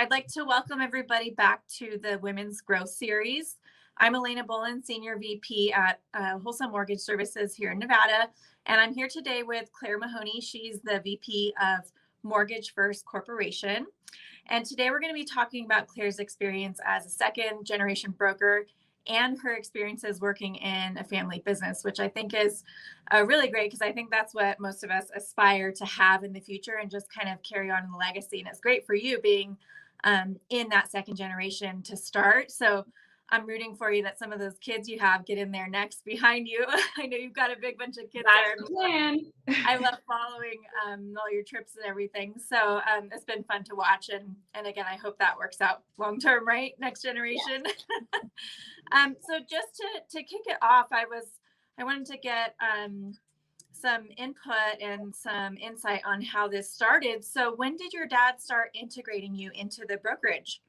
I'd like to welcome everybody back to the Women's Growth Series. I'm Elena Boland, Senior VP at Wholesale Mortgage Services here in Nevada, and I'm here today with Claire Mahoney. She's the VP of Mortgage First Corporation. And today we're going to be talking about Claire's experience as a second generation broker and her experiences working in a family business, which I think is really great because I think that's what most of us aspire to have in the future and just kind of carry on in the legacy. And it's great for you being in that second generation to start. So I'm rooting for you that some of those kids you have get in there next behind you. I know you've got a big bunch of kids That's there. the plan. I love following all your trips and everything. So it's been fun to watch. And again, I hope that works out long term, right? Next generation. Yes. So just to kick it off, I wanted to get some input and some insight on how this started. So when did your dad start integrating you into the brokerage?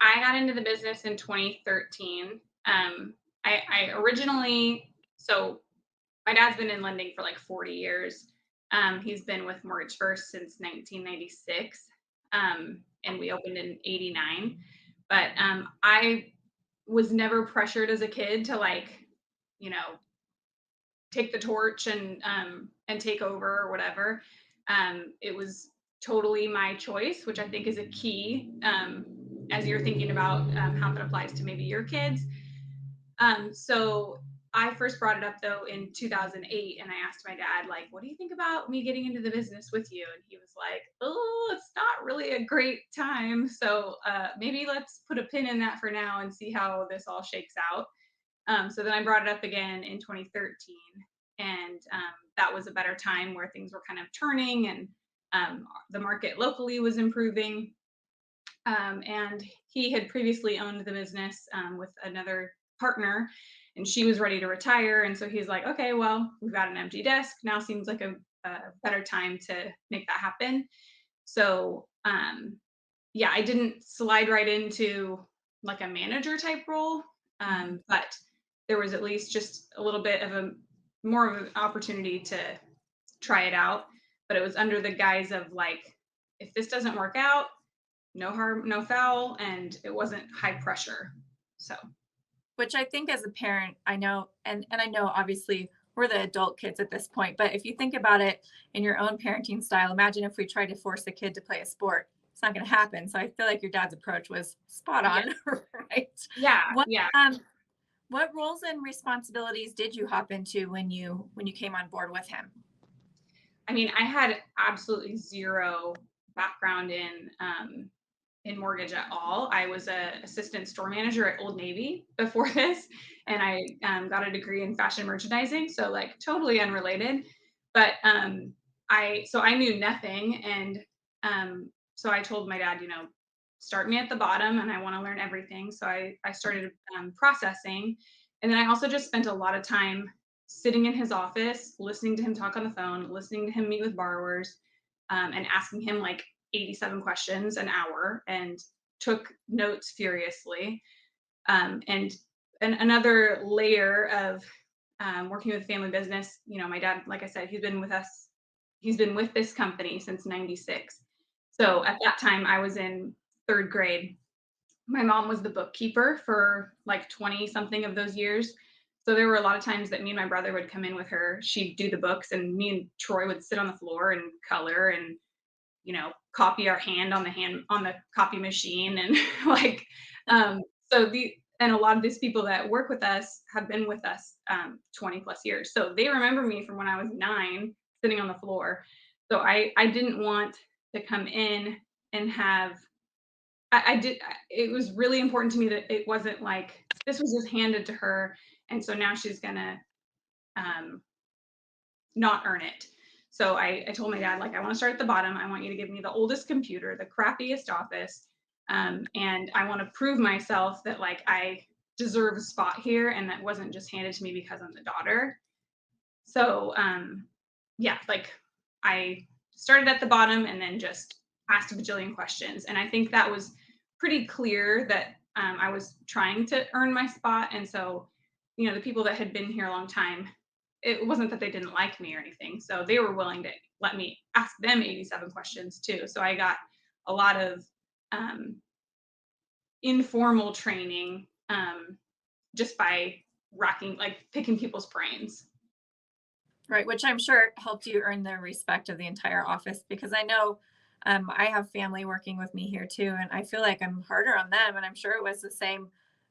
I got into the business in 2013. I originally, so my dad's been in lending for like 40 years. He's been with Mortgage First since 1996, and we opened in 89. But I was never pressured as a kid to you know, take the torch and take over or whatever. It was totally my choice, which I think is a key as you're thinking about how that applies to maybe your kids. So I first brought it up though in 2008, and I asked my dad, like, "What do you think about me getting into the business with you?" And he was like, "Oh, it's not really a great time. So maybe let's put a pin in that for now and see how this all shakes out." So then I brought it up again in 2013, and that was a better time where things were kind of turning and the market locally was improving. And he had previously owned the business with another partner, and she was ready to retire. And so he's like, "Okay, well, we've got an empty desk. Now seems like a better time to make that happen." So, yeah, I didn't slide right into like a manager type role, but there was at least just a little bit of a more of an opportunity to try it out. But it was under the guise of like, if this doesn't work out, no harm, no foul, and it wasn't high pressure. So Which I think as a parent, I know, and I know obviously we're the adult kids at this point, but if you think about it in your own parenting style, imagine if we tried to force a kid to play a sport. It's not going to happen. So I feel like your dad's approach was spot yeah, on, right? yeah, What yeah. um what roles and responsibilities did you hop into when you came on board with him? I mean, I had absolutely zero background in mortgage at all. I was a assistant store manager at Old Navy before this, and I got a degree in fashion merchandising, so like totally unrelated. But I knew nothing, and so I told my dad, start me at the bottom, and I want to learn everything. So I started processing, and then I also just spent a lot of time sitting in his office, listening to him talk on the phone, listening to him meet with borrowers, and asking him like 87 questions an hour, and took notes furiously. And another layer of working with family business, my dad, like I said, he's been with this company since 96. So at that time, I was in third grade. My mom was the bookkeeper for like 20 something of those years. So there were a lot of times that me and my brother would come in with her. She'd do the books, and me and Troy would sit on the floor and color and copy our hand on the copy machine. And like, so and a lot of these people that work with us have been with us 20 plus years. So they remember me from when I was 9 sitting on the floor. So I didn't want to come in and have, I did, it was really important to me that it wasn't like this was just handed to her. And so now she's gonna um, not earn it. So I told my dad, like, I want to start at the bottom. I want you to give me the oldest computer, the crappiest office. And I want to prove myself that like I deserve a spot here, and that wasn't just handed to me because I'm the daughter. So yeah, like I started at the bottom and then just asked a bajillion questions. And I think that was pretty clear that I was trying to earn my spot. And so, the people that had been here a long time, it wasn't that they didn't like me or anything. So they were willing to let me ask them 87 questions too. So I got a lot of um, informal training, just by picking people's brains. Right, which I'm sure helped you earn the respect of the entire office because I know I have family working with me here too, and I feel like I'm harder on them. And I'm sure it was the same,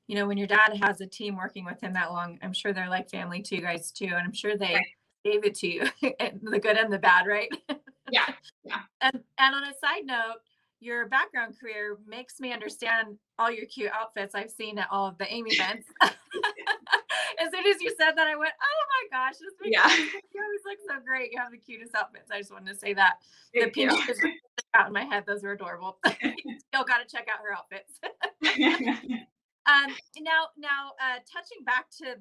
when your dad has a team working with him that long, I'm sure they're like family to you guys too. And I'm sure they Right. gave it to you, the good and the bad, right? Yeah. Yeah. And on a side note, your background career makes me understand all your cute outfits I've seen at all of the AIME events. As soon as you said that, I went, "Oh my gosh, this makes Yeah. sense. You always look so great. You have the cutest outfits." I just wanted to say that. The Thank pink you. shoes out in my head; those were adorable. Still got to check out her outfits. Now, touching back to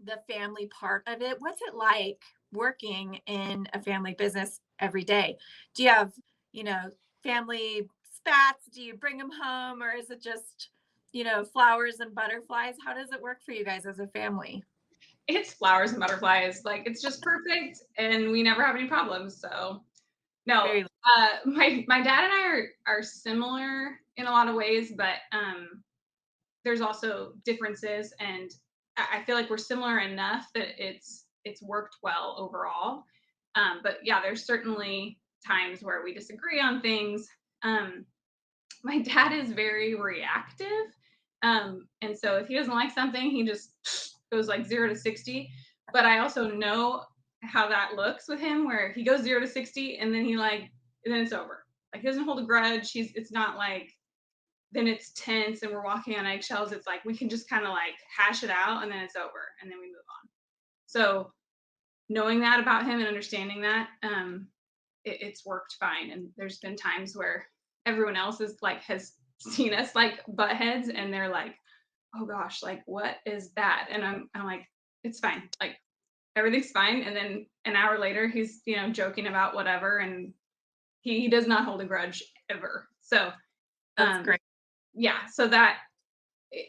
the family part of it, what's it like working in a family business every day? Do you have, you know, family spats? Do you bring them home, or is it just, flowers and butterflies? How does it work for you guys as a family? It's flowers and butterflies. Like, it's just perfect, and we never have any problems. So no, Very my dad and I are similar in a lot of ways, but there's also differences, and I feel like we're similar enough that it's worked well overall. But yeah, there's certainly times where we disagree on things. Um, my dad is very reactive, and so if he doesn't like something, he just goes like 0 to 60. But I also know how that looks with him, where he goes 0 to 60, and then and then it's over. Like, he doesn't hold a grudge. It's not like then it's tense and we're walking on eggshells. It's like we can just kind of like hash it out, and then it's over, and then we move on. So knowing that about him and understanding that, it's worked fine. And there's been times where everyone else has seen us like butt heads, and they're like, "Oh gosh, like what is that?" And I'm like, "It's fine, like everything's fine." And then an hour later, he's joking about whatever, and he does not hold a grudge ever. So that's um, great. yeah, so that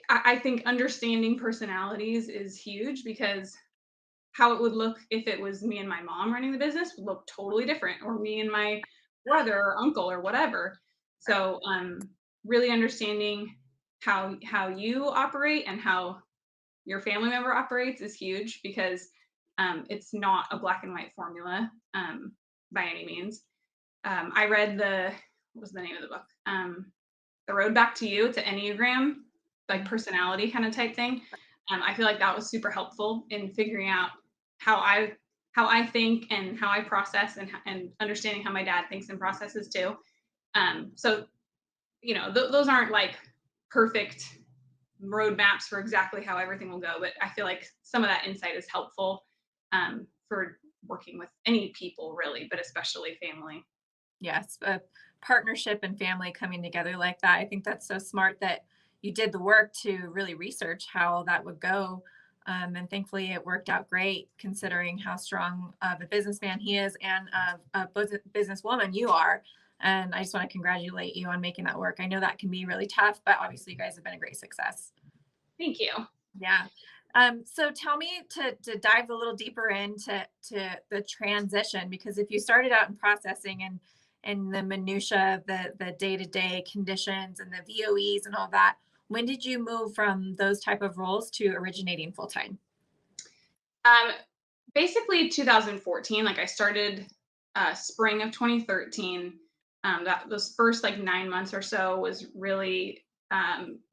I think understanding personalities is huge, because how it would look if it was me and my mom running the business would look totally different, or me and my brother or uncle or whatever. So really understanding how you operate and how your family member operates is huge, because it's not a black and white formula, by any means. I read what was the name of the book? The Road Back to You. It's an Enneagram, like personality kind of type thing. I feel like that was super helpful in figuring out how I how I think and how I process, and understanding how my dad thinks and processes too. So those aren't like perfect roadmaps for exactly how everything will go, but I feel like some of that insight is helpful, for working with any people really, but especially family. Yes, a partnership and family coming together like that. I think that's so smart that you did the work to really research how that would go. And thankfully, it worked out great considering how strong of a businessman he is and a businesswoman you are. And I just want to congratulate you on making that work. I know that can be really tough, but obviously, you guys have been a great success. Thank you. Yeah. So tell me to dive a little deeper into the transition, because if you started out in processing and the minutia of the day-to-day conditions and the VOEs and all that, when did you move from those type of roles to originating full time? Um, Basically 2014. Like, I started spring of 2013. That those first like 9 months or so was really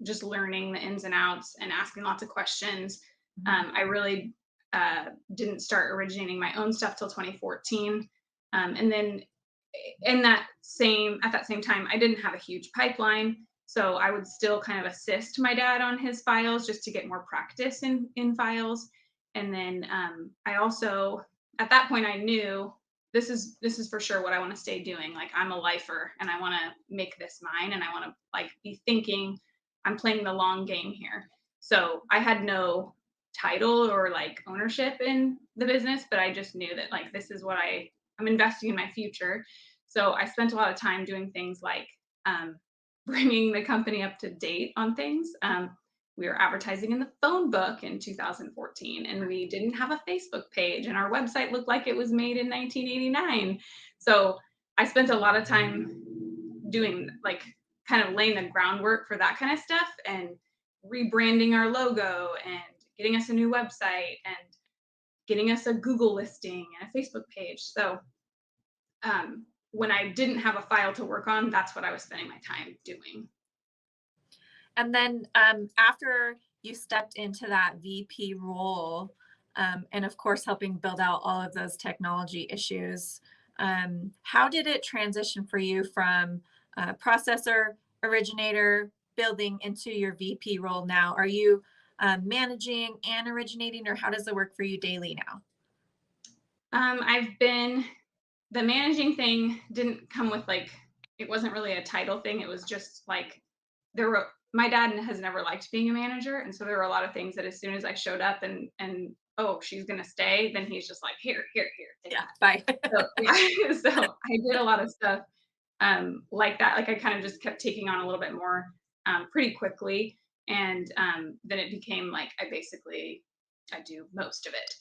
just learning the ins and outs and asking lots of questions. I really didn't start originating my own stuff till 2014, and then at that same time, I didn't have a huge pipeline. So I would still kind of assist my dad on his files just to get more practice in files. And then I also, at that point, I knew this is for sure what I want to stay doing. Like, I'm a lifer, and I want to make this mine, and I want to like be thinking I'm playing the long game here. So I had no title or like ownership in the business, but I just knew that like this is what I'm investing in my future. So I spent a lot of time doing things like um, bringing the company up to date on things. We were advertising in the phone book in 2014, and we didn't have a Facebook page, and our website looked like it was made in 1989. So I spent a lot of time doing like kind of laying the groundwork for that kind of stuff and rebranding our logo and getting us a new website and getting us a Google listing and a Facebook page. So when I didn't have a file to work on, that's what I was spending my time doing. And then after you stepped into that VP role, and of course, helping build out all of those technology issues, how did it transition for you from processor, originator, building into your VP role now? Are you managing and originating, or how does it work for you daily now? The managing thing didn't come with like, it wasn't really a title thing. It was just like, my dad has never liked being a manager. And so there were a lot of things that as soon as I showed up and oh, she's going to stay, then he's just like, here, take Yeah, that. bye. So, yeah. So I did a lot of stuff like that. Like I kind of just kept taking on a little bit more pretty quickly. And then it became like, I do most of it.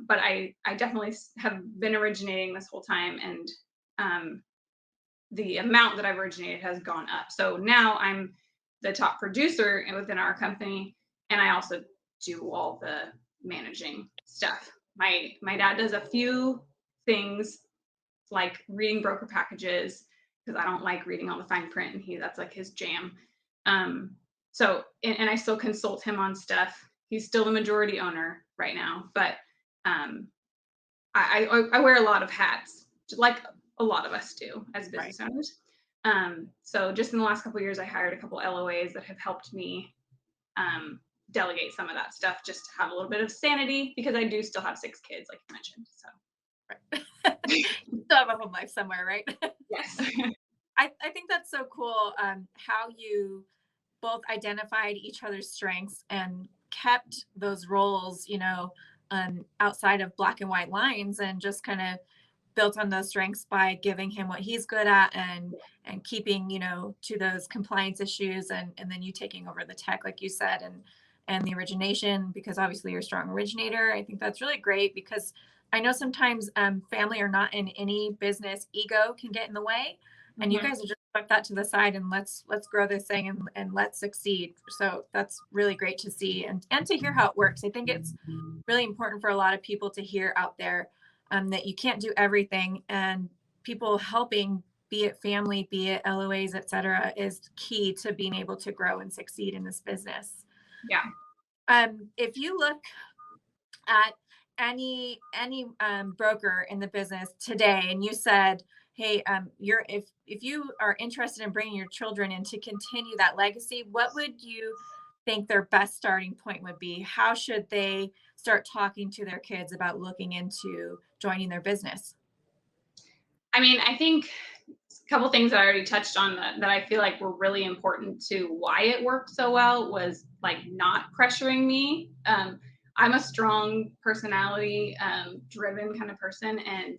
But I definitely have been originating this whole time, and the amount that I've originated has gone up. So now I'm the top producer within our company, and I also do all the managing stuff. My dad does a few things like reading broker packages because I don't like reading all the fine print, and that's like his jam. So and I still consult him on stuff. He's still the majority owner right now, but um, I wear a lot of hats, like a lot of us do as business owners. So just in the last couple of years, I hired a couple LOAs that have helped me delegate some of that stuff just to have a little bit of sanity, because I do still have 6 kids, like you mentioned. So Right. You still have a home life somewhere, right? yes. I think that's so cool, how you both identified each other's strengths and kept those roles, outside of black and white lines, and just kind of built on those strengths by giving him what he's good at, and keeping, to those compliance issues, and then you taking over the tech, like you said, and the origination, because obviously you're a strong originator. I think that's really great, because I know sometimes family or not in any business, ego can get in the way, and you guys have just put that to the side, and let's grow this thing, and let's succeed. So that's really great to see, and to hear how it works. I think it's really important for a lot of people to hear out there, that you can't do everything, and people helping, be it family, be it LOAs, et cetera, is key to being able to grow and succeed in this business. Yeah. If you look at any broker in the business today, and you said, hey, if you are interested in bringing your children in to continue that legacy, what would you think their best starting point would be? How should they start talking to their kids about looking into joining their business? I mean, I think a couple things that I already touched on that I feel like were really important to why it worked so well was like not pressuring me. I'm a strong personality driven kind of person, and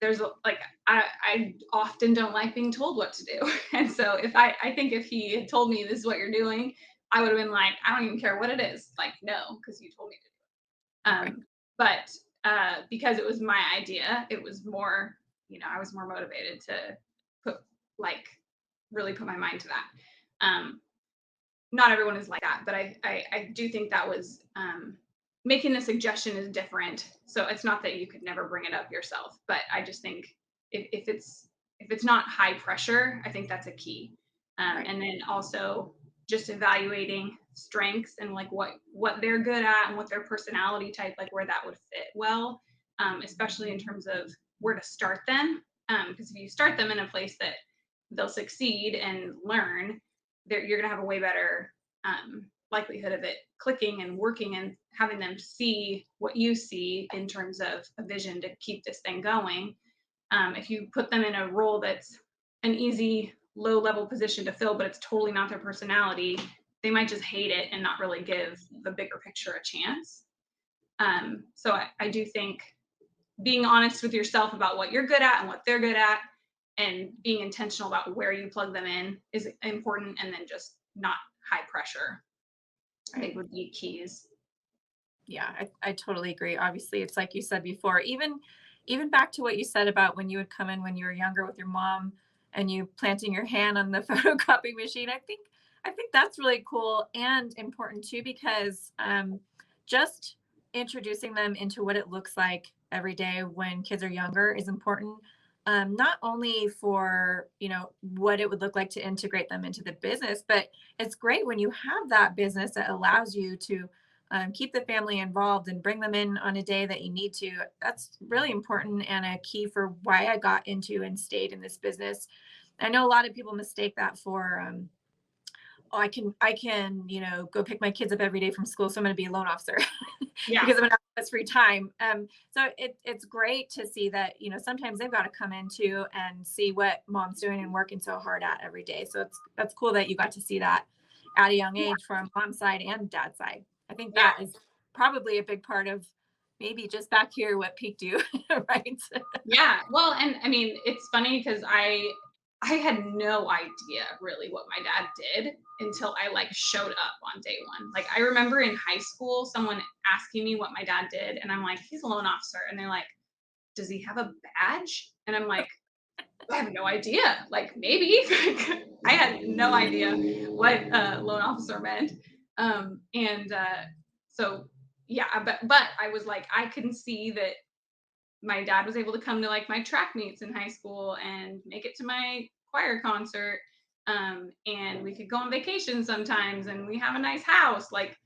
there's like I often don't like being told what to do. And so I think if he had told me this is what you're doing, I would have been like, I don't even care what it is. Like, no, because you told me to do it. Right. But because it was my idea, it was more, I was more motivated to put like really put my mind to that. Not everyone is like that, but I do think that was making the suggestion is different. So it's not that you could never bring it up yourself, but I just think if it's not high pressure, I think that's a key. Right. And then also just evaluating strengths and like what they're good at and what their personality type, like where that would fit well, especially in terms of where to start them. Because if you start them in a place that they'll succeed and learn, you're going to have a way better likelihood of it clicking and working and having them see what you see in terms of a vision to keep this thing going. If you put them in a role that's an easy low level position to fill, but it's totally not their personality, they might just hate it and not really give the bigger picture a chance. So I do think being honest with yourself about what you're good at and what they're good at, and being intentional about where you plug them in is important, and then just not high pressure, I think would be keys. Yeah, I totally agree. Obviously, it's like you said before, even back to what you said about when you would come in when you were younger with your mom, and you planting your hand on the photocopy machine. I think that's really cool and important too, because just introducing them into what it looks like every day when kids are younger is important. Not only for, what it would look like to integrate them into the business, but it's great when you have that business that allows you to keep the family involved and bring them in on a day that you need to. That's really important and a key for why I got into and stayed in this business. I know a lot of people mistake that for, oh, I can, go pick my kids up every day from school, so I'm going to be a loan officer Yeah. because I'm going to have this free time. So it's great to see that, sometimes they've got to come in too and see what mom's doing and working so hard at every day. So that's cool that you got to see that at a young age from mom's side and dad's side. I think Yeah. that is probably a big part of maybe just back here what piqued you, right? Yeah. Well, and I mean, it's funny because I had no idea really what my dad did until I like showed up on day one. Like I remember in high school, someone asking me what my dad did, and I'm like, he's a loan officer. And they're like, does he have a badge? And I'm like, I have no idea. Like maybe. I had no idea what loan officer meant. And so yeah, but I was like, I can see that my dad was able to come to like my track meets in high school and make it to my choir concert. And we could go on vacation sometimes and we have a nice house. Like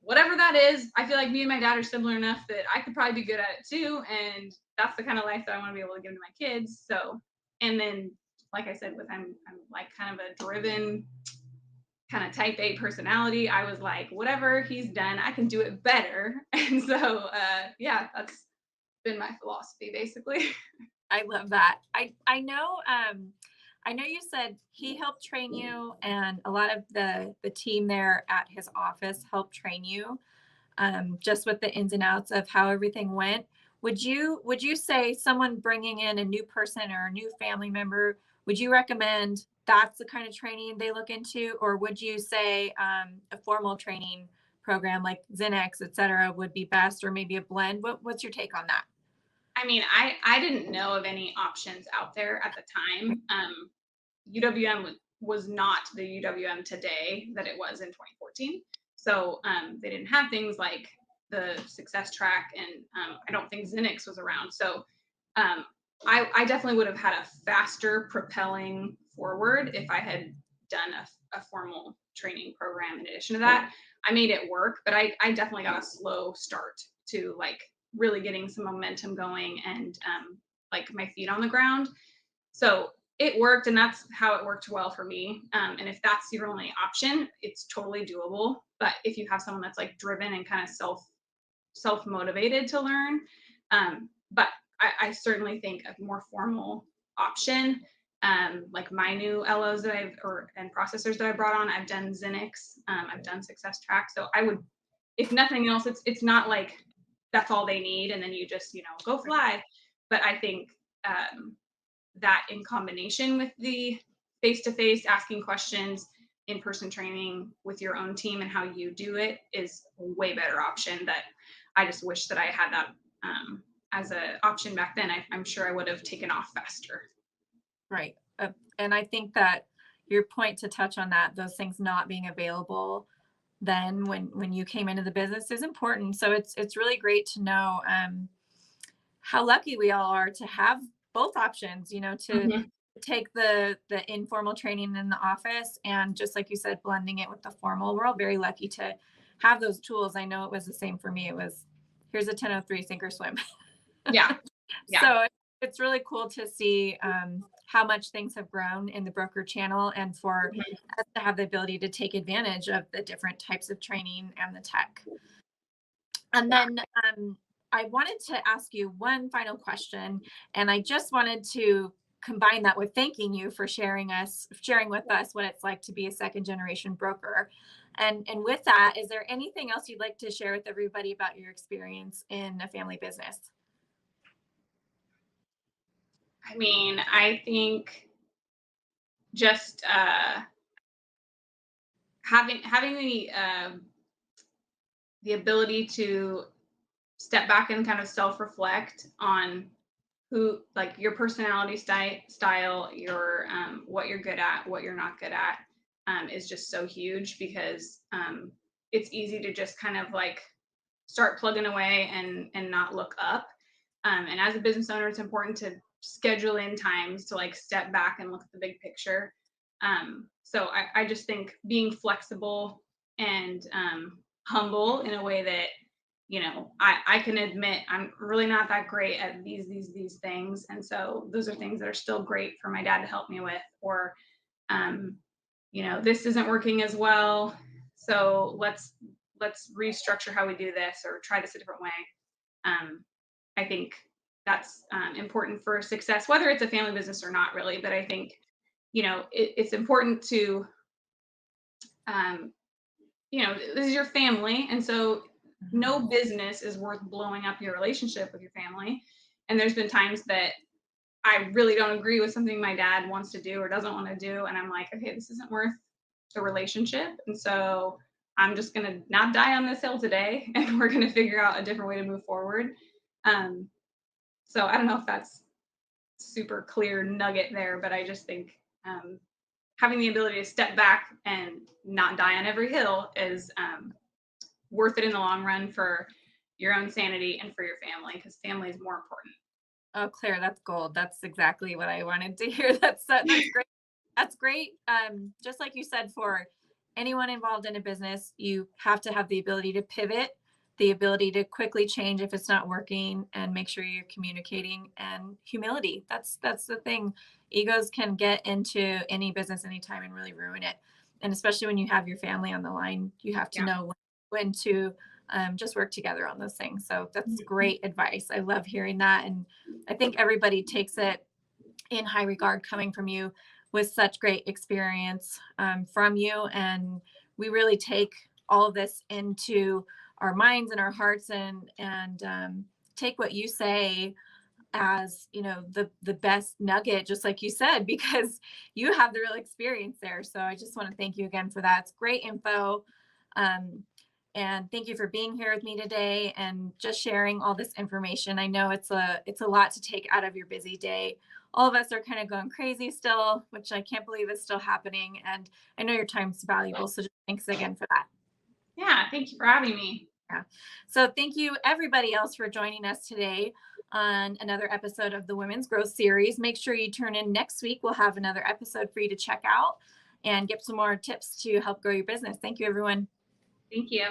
whatever that is, I feel like me and my dad are similar enough that I could probably be good at it too. And that's the kind of life that I want to be able to give to my kids. So, and then like I said, with I'm like kind of a driven kind of type A personality. I was like, whatever he's done, I can do it better. And so yeah, that's been my philosophy basically. I love that. I know you said he helped train you and a lot of the team there at his office helped train you, just with the ins and outs of how everything went. Would you say someone bringing in a new person or a new family member, would you recommend that's the kind of training they look into, or would you say a formal training program like Xinex, et cetera, would be best, or maybe a blend? What's your take on that? I mean, I didn't know of any options out there at the time. UWM was not the UWM today that it was in 2014. So they didn't have things like the success track, and I don't think Xinex was around. So um, I definitely would have had a faster propelling forward if I had done a formal training program in addition to that. I made it work, but I definitely got a slow start to like really getting some momentum going and like my feet on the ground. So it worked, and that's how it worked well for me. And if that's your only option, it's totally doable. But if you have someone that's like driven and kind of self motivated to learn, but I certainly think a more formal option, like my new LOs that and processors that I brought on, I've done Xinex, I've done Success Track. So I would, if nothing else, it's not like that's all they need, and then you just go fly. But I think that in combination with the face-to-face asking questions, in-person training with your own team and how you do it is a way better option. That I just wish that I had that as an option back then. I'm sure I would have taken off faster. Right. And I think that your point to touch on that, those things not being available then when you came into the business is important. So it's really great to know how lucky we all are to have both options, to Mhm. take the informal training in the office and just like you said, blending it with the formal. We're all very lucky to have those tools. I know it was the same for me. It was here's a 10:03 sink or swim. Yeah, yeah. So it's really cool to see how much things have grown in the broker channel and for Mhm. us to have the ability to take advantage of the different types of training and the tech. And Yeah. then I wanted to ask you one final question, and I just wanted to combine that with thanking you for sharing with us what it's like to be a second generation broker. And with that, is there anything else you'd like to share with everybody about your experience in a family business? I mean, I think just having the ability to step back and kind of self reflect on who, like, your personality style, your what you're good at, what you're not good at, is just so huge, because it's easy to just kind of like start plugging away and not look up. And as a business owner, it's important to schedule in times to like step back and look at the big picture. So I just think being flexible and humble in a way that, I can admit I'm really not that great at these things. And so those are things that are still great for my dad to help me with, or, um, this isn't working as well. So let's restructure how we do this, or try this a different way. Um, I think that's important for success, whether it's a family business or not, really. But I think, it's important to, um, this is your family. And so no business is worth blowing up your relationship with your family. And there's been times that I really don't agree with something my dad wants to do or doesn't want to do. And I'm like, okay, this isn't worth the relationship. And so I'm just going to not die on this hill today. And we're going to figure out a different way to move forward. Um, so I don't know if that's super clear nugget there, but I just think having the ability to step back and not die on every hill is worth it in the long run for your own sanity and for your family, because family is more important. Oh, Claire, that's gold. That's exactly what I wanted to hear. That's great. That's great. Just like you said, for anyone involved in a business, you have to have the ability to pivot, the ability to quickly change if it's not working, and make sure you're communicating, and humility. That's the thing. Egos can get into any business anytime and really ruin it. And especially when you have your family on the line, you have to Yeah. know when to just work together on those things. So that's great advice. I love hearing that. And I think everybody takes it in high regard coming from you with such great experience from you. And we really take all of this into our minds and our hearts, and take what you say as the best nugget, just like you said, because you have the real experience there. So I just want to thank you again for that. It's great info. um, and thank you for being here with me today and just sharing all this information. I know it's a lot to take out of your busy day. All of us are kind of going crazy still, which I can't believe is still happening. And I know your time's valuable, so just thanks again for that. Yeah. Thank you for having me. Yeah. So thank you everybody else for joining us today on another episode of the Women's Growth Series. Make sure you turn in next week. We'll have another episode for you to check out and get some more tips to help grow your business. Thank you, everyone. Thank you.